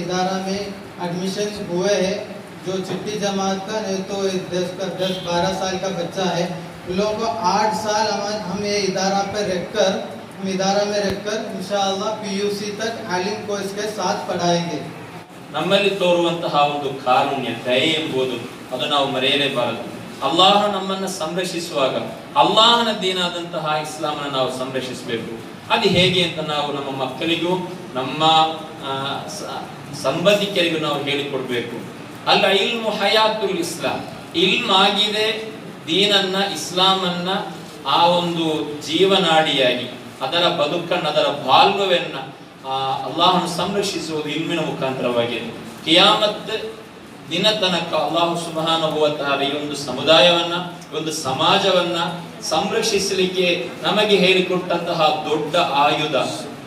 इदारा में एडमिशन हुए हैं, जो छठी जमात का नहीं तो 10-12 साल का बच्चा है, उन लोगों को 8 साल हम ये इदारा में रखकर इंशाअल्लाह PUC तक आलिम को इसके साथ पढ़ाएंगे। ನಮ್ಮಲ್ಲಿ ತೋರುವಂತಹ ಒಂದು ಕಾರುಣ್ಯ ದಯೆ ಎಂಬುದು ಅದು ನಾವು ಮರೆಯಲೇಬಾರದು. ಅಲ್ಲಾಹ ನಮ್ಮನ್ನು ಸಂರಕ್ಷಿಸುವಾಗ ಅಲ್ಲಾಹನ ದೀನಾದಂತಹ ಇಸ್ಲಾಮನ್ನು ನಾವು ಸಂರಕ್ಷಿಸಬೇಕು. ಅದು ಹೇಗೆ ಅಂತ ನಾವು ನಮ್ಮ ಮಕ್ಕಳಿಗೂ ನಮ್ಮ ಸಂಬಂಧಿಕರಿಗೂ ನಾವು ಹೇಳಿಕೊಡ್ಬೇಕು. ಅಲ್ಲ, ಇಲ್ಮು ಹಯಾತುಲ್ ಇಸ್ಲಾಂ, ಇಲ್ಮ್ ಆಗಿದೆ ದೀನನ್ನ ಇಸ್ಲಾಮನ್ನ ಆ ಒಂದು ಜೀವನಾಡಿಯಾಗಿ ಅದರ ಬದುಕನ್ನು ಅದರ ಬಾಲ್ಯವನ್ನ ಅಲ್ಲಾಹನು ಸಂರಕ್ಷಿಸುವುದು ಇಲ್ಮಿನ ಮುಖಾಂತರವಾಗಿದೆ. ಕಿಯಾಮತ್ ದಿನ ತನಕ ಅಲ್ಲಾಹು ಸುಬ್ಹಾನಹು ವ ತಆಲಾ ಈ ಒಂದು ಸಮುದಾಯವನ್ನ ಒಂದು ಸಮಾಜವನ್ನ ಸಂರಕ್ಷಿಸಲಿಕ್ಕೆ ನಮಗೆ ಹೇಳಿಕೊಟ್ಟಂತಹ ದೊಡ್ಡ ಆಯುಧ,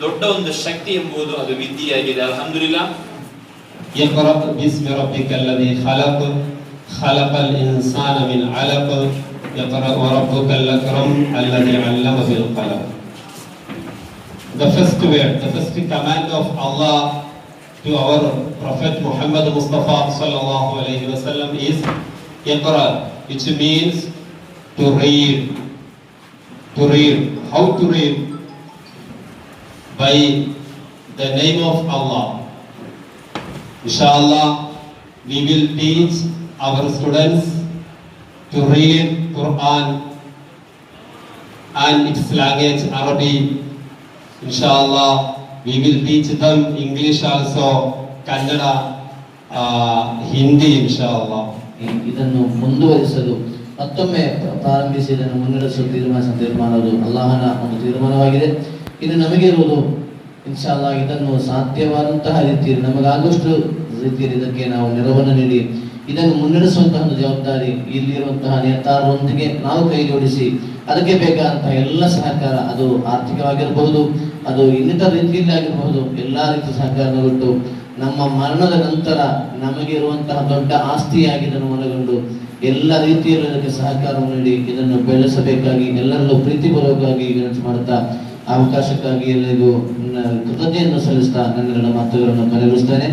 ದೊಡ್ಡ ಒಂದು ಶಕ್ತಿ ಎಂಬುದು ಅದು ವಿದ್ಯೆಯಾಗಿದೆ. ಅಲ್ಹಮ್ದುಲಿಲ್ಲಾಹ್. ಇಕ್ರಾ ಬಿಸ್ಮಿ ರಬ್ಬಿಕಲ್ಲದೀ ಖಲಕ್ ಖಲಕಲ್ ಇನ್ಸಾನ ಮಿನ್ ಅಲಕ್ ಇಕ್ರಾ ವರಬ್ಬುಕಲ್ ಅಕ್ರಮ್ ಅಲ್ಲದೀ ಅಲ್ಲಮ ಬಿಲ್ ಕಲಂ. The first word, the first command of Allah to our Prophet Muhammad Mustafa sallallahu alaihi wasallam is Iqra, which means to read. To read. How to read? By the name of Allah. Inshallah, we will teach our students to read Quran and its language Arabic. Inshallah, we will teach them English also, Kannada, Hindi, inshallah. ಇದನ್ನು ಮುಂದುವರಿಸಲು ಮತ್ತೊಮ್ಮೆ ಪ್ರಾರಂಭಿಸಿ ಇದನ್ನು ಮುನ್ನಡೆಸಲು ತೀರ್ಮಾನದು ಅಲ್ಲಾಹನ ಒಂದು ತೀರ್ಮಾನವಾಗಿದೆ. ಇದು ನಮಗೆ ಇರುವುದು ಇನ್ಶಾಅಲ್ಲಾ ಇದನ್ನು ಸಾಧ್ಯವಾದಂತಹ ರೀತಿಯಲ್ಲಿ ನಮಗಾದಷ್ಟು ರೀತಿಯಲ್ಲಿ ಇದಕ್ಕೆ ನಾವು ನೆರವನ್ನು ನೀಡಿ ಇದನ್ನು ಮುನ್ನಡೆಸುವಂತಹ ಒಂದು ಜವಾಬ್ದಾರಿ ಇಲ್ಲಿರುವಂತಹ ನೇತಾರರೊಂದಿಗೆ ನಾವು ಕೈ ಜೋಡಿಸಿ ಅದಕ್ಕೆ ಬೇಕಾದಂತಹ ಎಲ್ಲ ಸಹಕಾರ, ಅದು ಆರ್ಥಿಕವಾಗಿರಬಹುದು, ಅದು ಇನ್ನಿತರ ರೀತಿಯಲ್ಲಿ ಆಗಿರಬಹುದು, ಎಲ್ಲಾ ರೀತಿಯ ಸಹಕಾರವನ್ನು ಕೊಟ್ಟು ನಮ್ಮ ಮರಣದ ನಂತರ ನಮಗೆ ಇರುವಂತಹ ದೊಡ್ಡ ಆಸ್ತಿಯಾಗಿ ಇದನ್ನು ಮನಗಂಡು ಎಲ್ಲ ರೀತಿಯಲ್ಲೂ ಇದಕ್ಕೆ ಸಹಕಾರವನ್ನು ನೀಡಿ ಇದನ್ನು ಬೆಳೆಸಬೇಕಾಗಿ ಎಲ್ಲರಲ್ಲೂ ಪ್ರೀತಿಪೂರ್ವಕವಾಗಿ ವಿನಂತಿ ಮಾಡುತ್ತಾ ಅವಕಾಶಕ್ಕಾಗಿ ಎಲ್ಲರಿಗೂ ಕೃತಜ್ಞತೆಯನ್ನು ಸಲ್ಲಿಸ್ತಾ ನನ್ನ ಮಾತುಗಳನ್ನು ಕೊನೆಗೊಳಿಸ್ತೇನೆ.